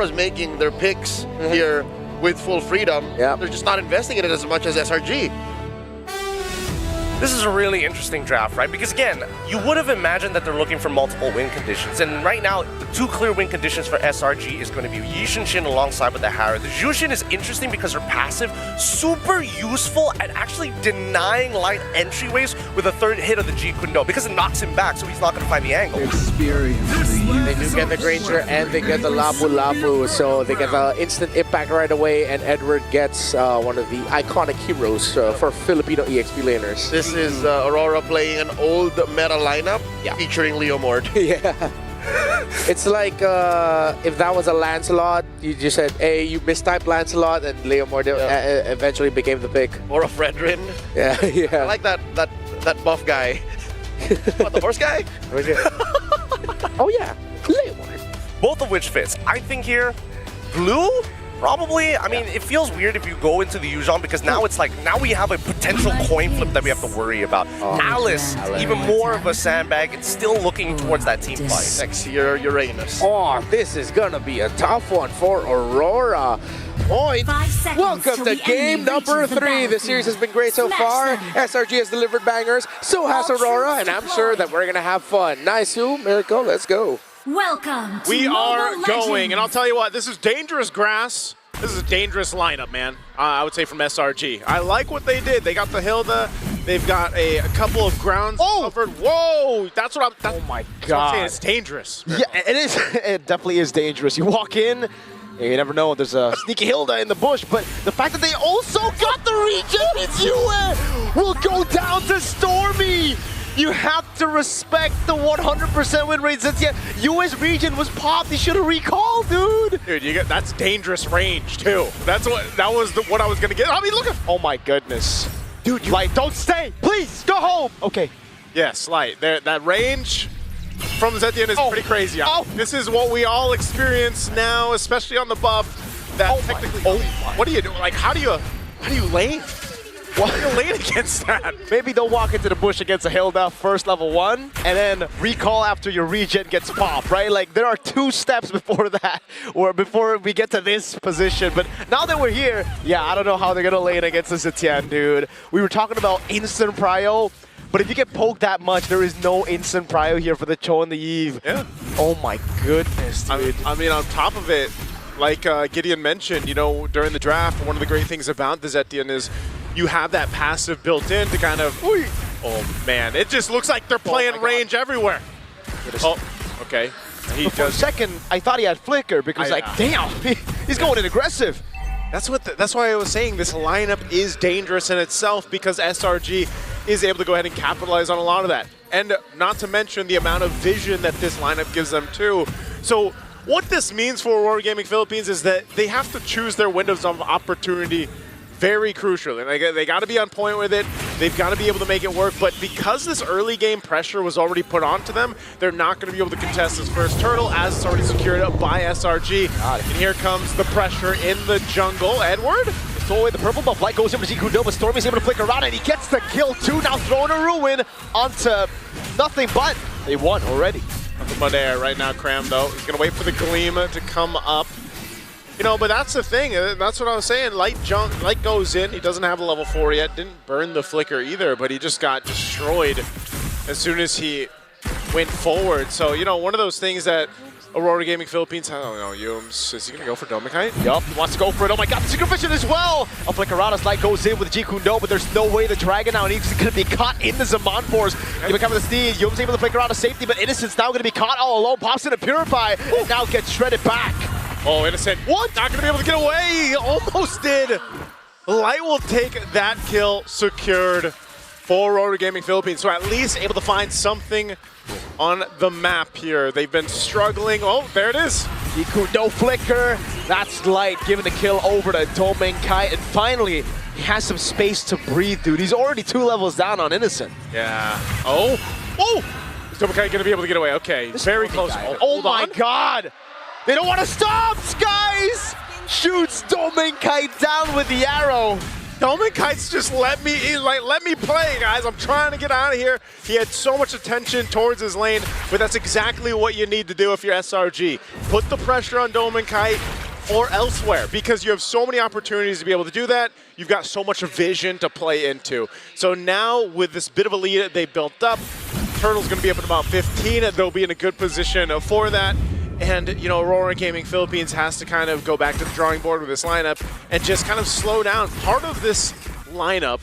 Aurora's making their picks here with full freedom. Yeah. They're just not investing in it as much as SRG. This is a really interesting draft, right? Because again, you would have imagined that they're looking for multiple win conditions. And right now, the two clear win conditions for SRG is going to be Yishin alongside with the Hara. The Jushin is interesting because her passive, super useful at actually denying light entryways with a third hit of the G Kundo because it knocks him back, so he's not going to find the angle. They do get the Granger and they get the Lapu Lapu, so they get the instant impact right away, and Edward gets one of the iconic heroes for Filipino EXP laners. This is Aurora playing an old meta lineup featuring Leo Mord. Yeah. It's like if that was a Lancelot, you just said, hey, you mistyped Lancelot, and Leo Mord eventually became the pick. Or a Fredrin. Yeah, yeah. I like that buff guy. What, the horse guy? Oh yeah, Leo Mord. Both of which fits. I think here, blue? Probably. I mean, it feels weird if you go into the Yuzhan because now it's like, now we have a potential coin flip that we have to worry about. Alice, even more of a sandbag. It's still looking towards that team fight. Next year, Uranus. Oh, this is gonna be a tough one for Aurora. Point. Welcome to game number 3. The series has been great so far. SRG has delivered bangers, so has Aurora, and I'm sure that we're gonna have fun. Nice, Miracle, let's go. Welcome to We are Mobile going, Legends. and I'll tell you what, this is dangerous grass. This is a dangerous lineup, man. I would say from SRG. I like what they did. They got the Hilda. They've got a couple of grounds covered. Whoa! That's what I'm. Oh my That's what I'm saying. God. It's dangerous. Yeah, it is. It definitely is dangerous. You walk in, you never know. There's a sneaky Hilda in the bush, but the fact that they also got the regen means Yue will go down to Stormy. You have to respect the 100% win rate. Since Yue's regen was popped, he should have recalled, dude. Dude, you get that's dangerous range too. That was what I was gonna get. I mean, look at. Oh my goodness, dude! Light, don't stay, please. Go home. Okay. Yes, Light. That range from Zetian is pretty crazy. This is what we all experience now, especially on the buff. That technically. What do you do? Like, how do you lane? Why are you lane against that? Maybe they'll walk into the bush against a Hilda first level 1 and then recall after your regen gets popped, right? Like there are 2 steps before that, or before we get to this position. But now that we're here, yeah, I don't know how they're gonna lane against the Zetian, dude. We were talking about instant prio, but if you get poked that much, there is no instant prio here for the Cho and the Eve. Yeah. Oh my goodness, dude. I mean, on top of it, like Gideon mentioned, you know, during the draft, one of the great things about the Zetian is you have that passive built in to kind of, oh man, it just looks like they're playing range everywhere. Oh, okay. For a second, I thought he had flicker because damn, he's going in aggressive. That's why I was saying this lineup is dangerous in itself because SRG is able to go ahead and capitalize on a lot of that. And not to mention the amount of vision that this lineup gives them too. So what this means for Aurora Gaming Philippines is that they have to choose their windows of opportunity very crucially. They got to be on point with it. They've got to be able to make it work. But because this early game pressure was already put onto them, they're not going to be able to contest this first turtle as it's already secured up by SRG. And here comes the pressure in the jungle. Edward? So the purple buff light goes over to G-Kundo, but Stormy's able to flick around and he gets the kill too. Now throwing a ruin onto nothing but they won already. Nothing but air right now, Cram though. He's going to wait for the Gleam to come up. You know, but that's the thing. That's what I was saying. Light goes in. He doesn't have a level 4 yet. Didn't burn the flicker either, but he just got destroyed as soon as he went forward. So, you know, one of those things that Aurora Gaming Philippines, I don't know, Yums, is he going to go for Domikite? Yup, he wants to go for it. Oh my god, the Secret Vision as well! A flicker out as Light goes in with G-Kundo, but there's no way the Dragon now needs to be caught in the Zaman Force. He becoming the Steed. Yums able to flicker out of safety, but Innocent's now going to be caught all alone. Pops in a Purify, and now gets shredded back. Oh, Innocent. What? Not going to be able to get away. He almost did. Light will take that kill secured for Aurora Gaming Philippines. So at least able to find something on the map here. They've been struggling. Oh, there it is. No flicker. That's Light giving the kill over to Domikite. And finally, he has some space to breathe, dude. He's already 2 levels down on Innocent. Yeah. Oh. Oh. Is Domikite going to be able to get away? Okay. Very close. Oh my god. They don't want to stop, guys! Shoots Domikite down with the arrow. Kite's just let me play, guys. I'm trying to get out of here. He had so much attention towards his lane, but that's exactly what you need to do if you're SRG. Put the pressure on Kite or elsewhere, because you have so many opportunities to be able to do that. You've got so much vision to play into. So now with this bit of a lead that they built up, Turtle's going to be up at about 15, and they'll be in a good position for that. And, you know, Aurora Gaming Philippines has to kind of go back to the drawing board with this lineup and just kind of slow down. Part of this lineup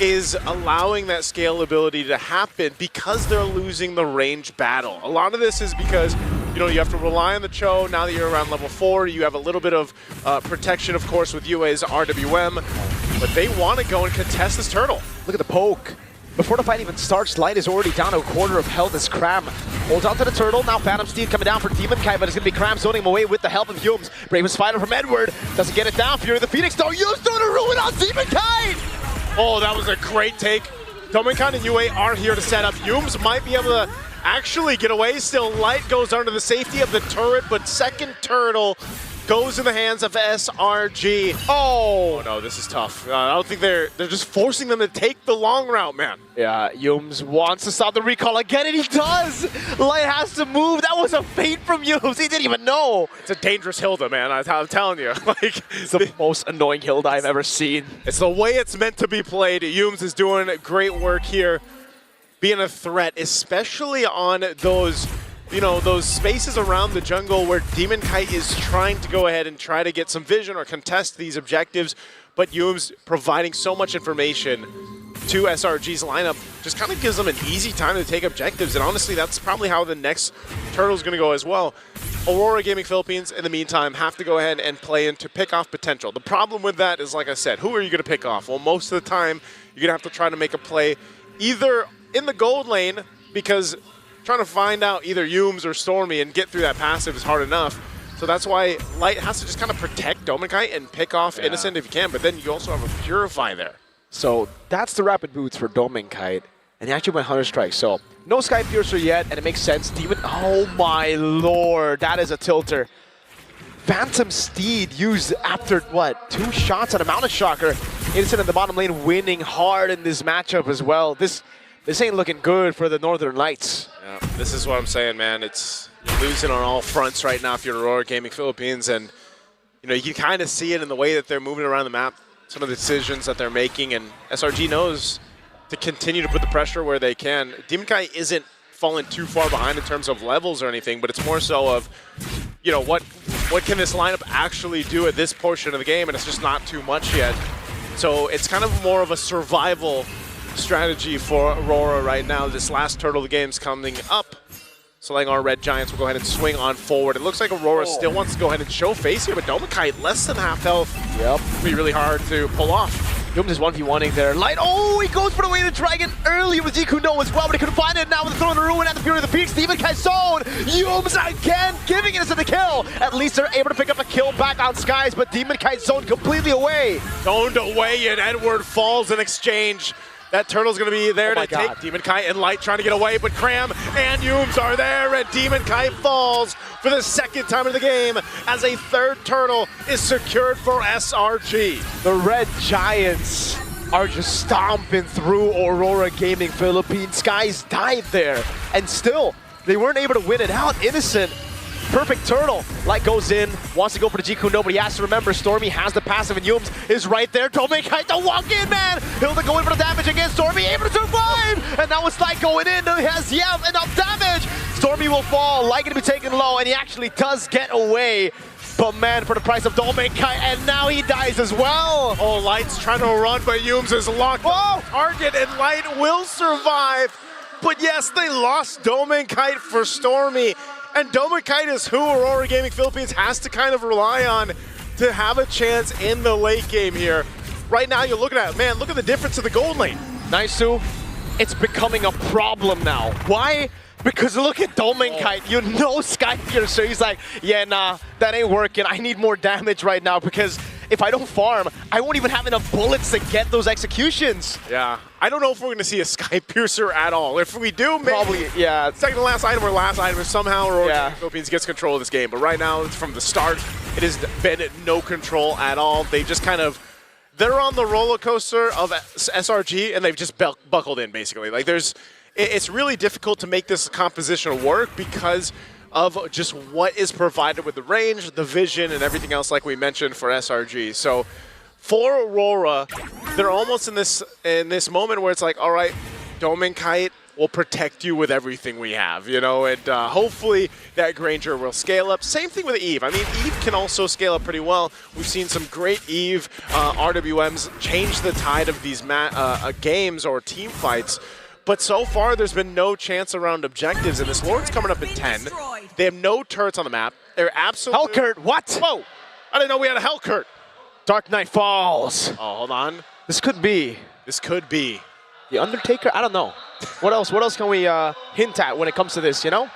is allowing that scalability to happen because they're losing the range battle. A lot of this is because, you know, you have to rely on the Cho. Now that you're around level 4, you have a little bit of protection, of course, with UA's RWM. But they want to go and contest this Turtle. Look at the poke. Before the fight even starts, Light is already down to a quarter of health as Cram holds on to the Turtle. Now Phantom Steed coming down for Demon Kai, but it's going to be Cram zoning him away with the help of Humes. Bravest fighter from Edward doesn't get it down. Fury the Phoenix though, Humes doing a ruin on Demon Kai! Oh, that was a great take. Dominkan and UA are here to set up. Humes might be able to actually get away still. Light goes under the safety of the turret, but second Turtle goes in the hands of SRG. Oh no, this is tough. I don't think they're just forcing them to take the long route, man. Yeah, Humes wants to stop the recall again, and he does! Light has to move. That was a feint from Humes. He didn't even know. It's a dangerous Hilda, man. I'm telling you. Like, it's the most annoying Hilda I've ever seen. It's the way it's meant to be played. Humes is doing great work here, being a threat, especially on those, you know, those spaces around the jungle where Demon Kite is trying to go ahead and try to get some vision or contest these objectives, but Humes providing so much information to SRG's lineup just kind of gives them an easy time to take objectives, and honestly, that's probably how the next Turtle's going to go as well. Aurora Gaming Philippines, in the meantime, have to go ahead and play in to pick off potential. The problem with that is, like I said, who are you going to pick off? Well, most of the time, you're going to have to try to make a play either in the gold lane, because trying to find out either Humes or Stormy and get through that passive is hard enough. So that's why Light has to just kind of protect Dominkite and pick off Innocent if you can, but then you also have a Purify there. So that's the rapid boots for Dominkite, and he actually went Hunter Strike. So no Sky Piercer yet, and it makes sense. Demon, oh my lord, that is a tilter. Phantom Steed used after, what, 2 shots on a Mountain Shocker. Innocent in the bottom lane winning hard in this matchup as well. This ain't looking good for the Northern Lights. Yeah, this is what I'm saying, man. It's losing on all fronts right now if you're Aurora Gaming Philippines, and you know, you can kind of see it in the way that they're moving around the map, some of the decisions that they're making, and SRG knows to continue to put the pressure where they can. Demon Kai isn't falling too far behind in terms of levels or anything, but it's more so of, you know, what can this lineup actually do at this portion of the game, and it's just not too much yet. So it's kind of more of a survival strategy for Aurora right now. This last Turtle of the game's coming up. Selangor Red Giants will go ahead and swing on forward. It looks like Aurora still wants to go ahead and show face here, but Dominkite less than half health. Yep. It'll be really hard to pull off. Humes is 1v1ing there. Light, oh, he goes for the way of the dragon earlier with Zikuno as well, but he couldn't find it. Now with the throw in the ruin and the Fury of the Peaks, Demon Kai zone. Humes again giving it to the kill. At least they're able to pick up a kill back on Skies, but Demon Kai zone completely away. Zoned away, and Edward falls in exchange. That Turtle's going to be there to God. take Demon Kite, and Light trying to get away, but Cram and Humes are there, and Demon Kite falls for the second time in the game as a third Turtle is secured for SRG. The Red Giants are just stomping through Aurora Gaming Philippines. Skies died there, and still, they weren't able to win it out. Innocent. Perfect Turtle. Light goes in, wants to go for the G-Kundo, but he has to remember Stormy has the passive, and Humes is right there. Dominkite to walk in, man! Hilda going for the damage against Stormy, able to survive! And now it's Light going in, he has enough damage! Stormy will fall, Light gonna be taken low, and he actually does get away. But man, for the price of Dominkite, and now he dies as well! Oh, Light's trying to run, but Humes is locked on target, and Light will survive. But yes, they lost Dominkite for Stormy. And Dominkite is who Aurora Gaming Philippines has to kind of rely on to have a chance in the late game here. Right now, you're looking at, man, look at the difference in the gold lane. Nice, Sue. It's becoming a problem now. Why? Because look at Dominkite. You know Sky Piercer. He's like, yeah, nah, that ain't working. I need more damage right now because if I don't farm, I won't even have enough bullets to get those executions. Yeah, I don't know if we're going to see a Sky Piercer at all. If we do, maybe. Probably, yeah. Second to last item or last item is somehow Aurora Philippines gets control of this game. But right now, from the start, it has been no control at all. They just kind of, they're on the roller coaster of SRG, and they've just buckled in, basically. Like, it's really difficult to make this composition work because of just what is provided with the range, the vision, and everything else, like we mentioned, for SRG. So for Aurora, they're almost in this moment where it's like, all right, Dome and Kite will protect you with everything we have, you know, and hopefully that Granger will scale up. Same thing with Eve. I mean, Eve can also scale up pretty well. We've seen some great Eve RWMs change the tide of these games or team fights, but so far there's been no chance around objectives, and this Lord's coming up in 10. They have no turrets on the map. They're absolutely... Hellcurt, what? Whoa! I didn't know we had a Hellcurt. Dark Knight Falls. Oh, hold on. This could be. This could be. The Undertaker? I don't know. What else? What else can we hint at when it comes to this, you know?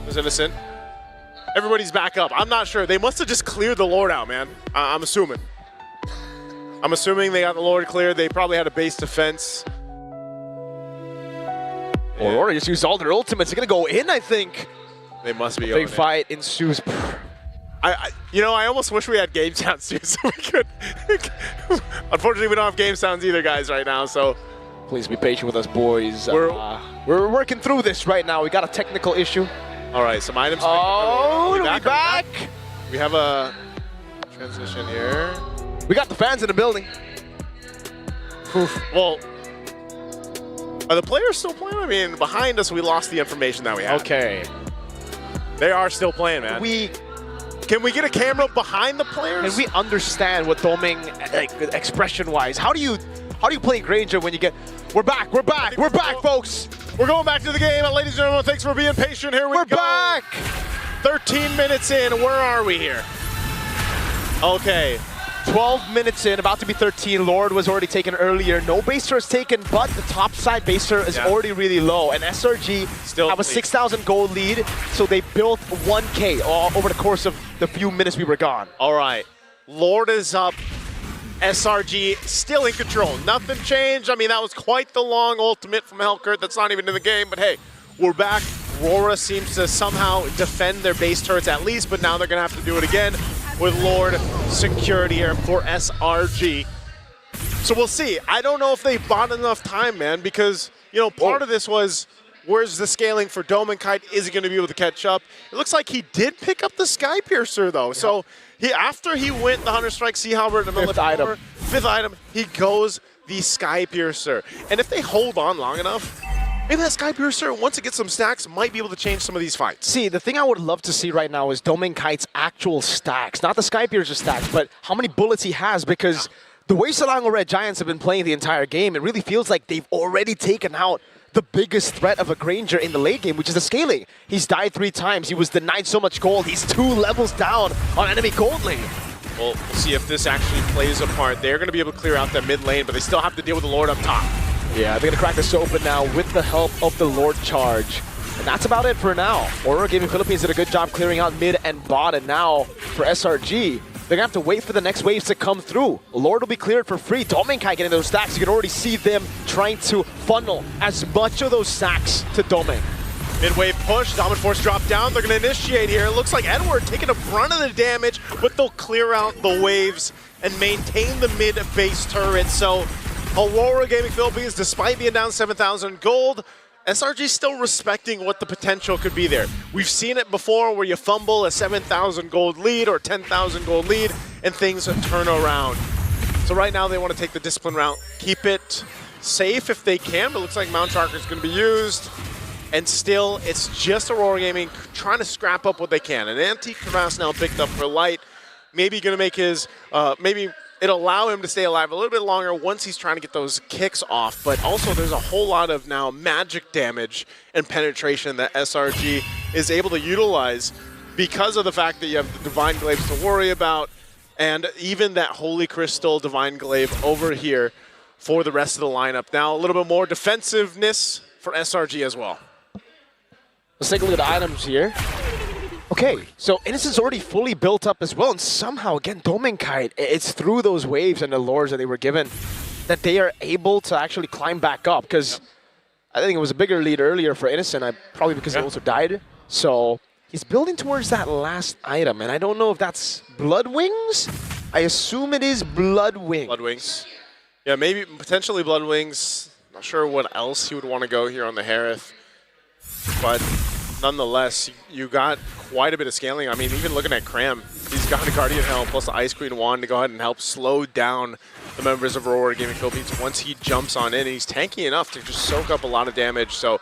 There's Innocent. Everybody's back up. I'm not sure. They must have just cleared the Lord out, man. I'm assuming. I'm assuming they got the Lord cleared. They probably had a base defense. Aurora just used all their ultimates. They're going to go in, I think. They must be Big fight ensues. You know, I almost wish we had game sounds too, so we could. Unfortunately, we don't have game sounds either, guys, right now. So please be patient with us, boys. We're working through this right now. We got a technical issue. All right, some items. Oh, we back. We have a transition here. We got the fans in the building. Oof. Well, are the players still playing? I mean, behind us, we lost the information that we had. Okay. They are still playing, man. Can we get a camera behind the players? And we understand what Doming, like, expression-wise. How do you play Granger when you get? We're back, folks. We're going back to the game, ladies and gentlemen. Thanks for being patient. Here we go. We're back. 13 minutes in. Where are we here? Okay. 12 minutes in, about to be 13. Lord was already taken earlier. No baser is taken, but the top side baser is already really low. And SRG still have a 6,000 gold lead, so they built 1K over the course of the few minutes we were gone. All right. Lord is up. SRG still in control. Nothing changed. I mean, that was quite the long ultimate from Hellcurt. That's not even in the game, but hey, we're back. RORA seems to somehow defend their base turrets at least, but now they're going to have to do it again with Lord security here for SRG. So we'll see. I don't know if they bought enough time, man, because, you know, part of this was, where's the scaling for Dome and Kite? Is he going to be able to catch up? It looks like he did pick up the Sky Piercer, though. Yeah. So after he went the Hunter Strike Sea Halberd and the fifth item, he goes the Sky Piercer. And if they hold on long enough, maybe that Sky Piercer, once it gets some stacks, might be able to change some of these fights. See, the thing I would love to see right now is Dome Kite's actual stacks. Not the Sky Piercer stacks, but how many bullets he has, because the way Selangor Red Giants have been playing the entire game, it really feels like they've already taken out the biggest threat of a Granger in the late game, which is the scaling. He's died 3 times. He was denied so much gold. He's 2 levels down on enemy gold lane. Well, we'll see if this actually plays a part. They're going to be able to clear out that mid lane, but they still have to deal with the Lord up top. Yeah, they're going to crack this open now with the help of the Lord charge. And that's about it for now. Aurora Gaming Philippines did a good job clearing out mid and bot, and now for SRG, they're going to have to wait for the next waves to come through. Lord will be cleared for free. Dominkai getting those stacks. You can already see them trying to funnel as much of those stacks to Doming. Mid-wave push, Dominant Force drop down. They're going to initiate here. It looks like Edward taking a brunt of the damage, but they'll clear out the waves and maintain the mid-base turret. So Aurora Gaming Philippines, despite being down 7,000 gold, SRG still respecting what the potential could be there. We've seen it before where you fumble a 7,000 gold lead or 10,000 gold lead and things turn around. So right now they want to take the discipline route, keep it safe if they can, but it looks like Mount Sharker is going to be used. And still, it's just Aurora Gaming trying to scrap up what they can. An Antique Crevasse now picked up for Light. Maybe going to make his, maybe it'll allow him to stay alive a little bit longer once he's trying to get those kicks off. But also, there's a whole lot of now magic damage and penetration that SRG is able to utilize because of the fact that you have the Divine Glaives to worry about, and even that Holy Crystal Divine Glaive over here for the rest of the lineup. Now, a little bit more defensiveness for SRG as well. Let's take a look at the items here. Okay, so Innocent's already fully built up as well, and somehow, again, Dominkai, it's through those waves and the lures that they were given that they are able to actually climb back up, because I think it was a bigger lead earlier for Innocent, probably because he also died. So he's building towards that last item, and I don't know if that's Blood Wings I assume it is Bloodwings. Bloodwings. Yeah, maybe potentially Bloodwings. Not sure what else he would want to go here on the Harith. But nonetheless, you got quite a bit of scaling. I mean, even looking at Cram, he's got a Guardian Helm plus the Ice Queen wand to go ahead and help slow down the members of Aurora Gaming Philippines once he jumps on in. And he's tanky enough to just soak up a lot of damage. So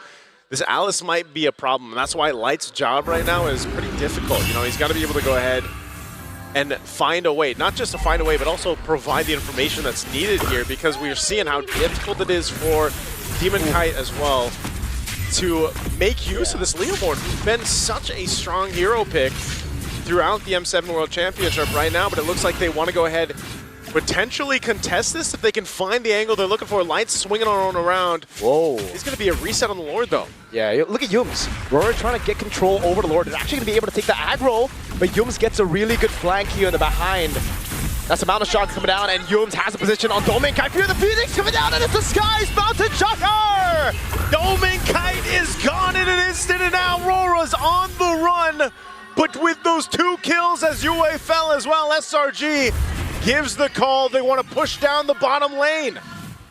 this Alice might be a problem. And that's why Light's job right now is pretty difficult. You know, he's got to be able to go ahead and find a way, not just to find a way, but also provide the information that's needed here, because we are seeing how difficult it is for Demon Kite as well to make use of this Leomord, who's been such a strong hero pick throughout the M7 World Championship right now, but it looks like they want to go ahead potentially contest this if they can find the angle they're looking for. Light's swinging on around. Whoa. He's going to be a reset on the Lord, though. Yeah, look at Yums. Rora trying to get control over the Lord. Is actually going to be able to take the aggro, but Yums gets a really good flank here in the behind. That's a Mountain Shock coming down, and Yums has a position on Domain Kite. Fear the Phoenix coming down, and it's the Skies Mountain Shocker! Domain Kite is gone in an instant, and now Rora's on the run. But with those 2 kills as Yue fell as well, SRG gives the call. They want to push down the bottom lane.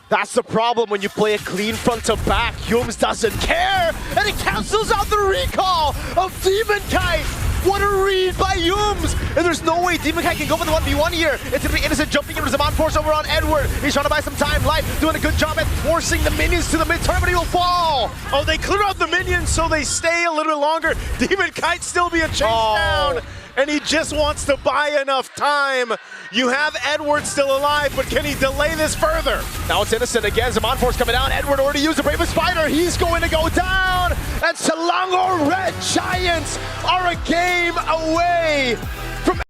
That's the problem when you play a clean front to back. Yums doesn't care, and it cancels out the recall of Demon Kite. What a read by Yums! And there's no way Demon Kite can go for the 1v1 here. It's gonna be Innocent jumping into Zaman Force over on Edward. He's trying to buy some time. Light doing a good job at forcing the minions to the mid-turn, but he will fall. Oh, they clear out the minions so they stay a little bit longer. Demon Kite still being chased down, and he just wants to buy enough time. You have Edward still alive, but can he delay this further? Now it's Innocent again. Zaman Force coming down. Edward already used the Bravest Spider. He's going to go down. And Selangor Red Giants are a game away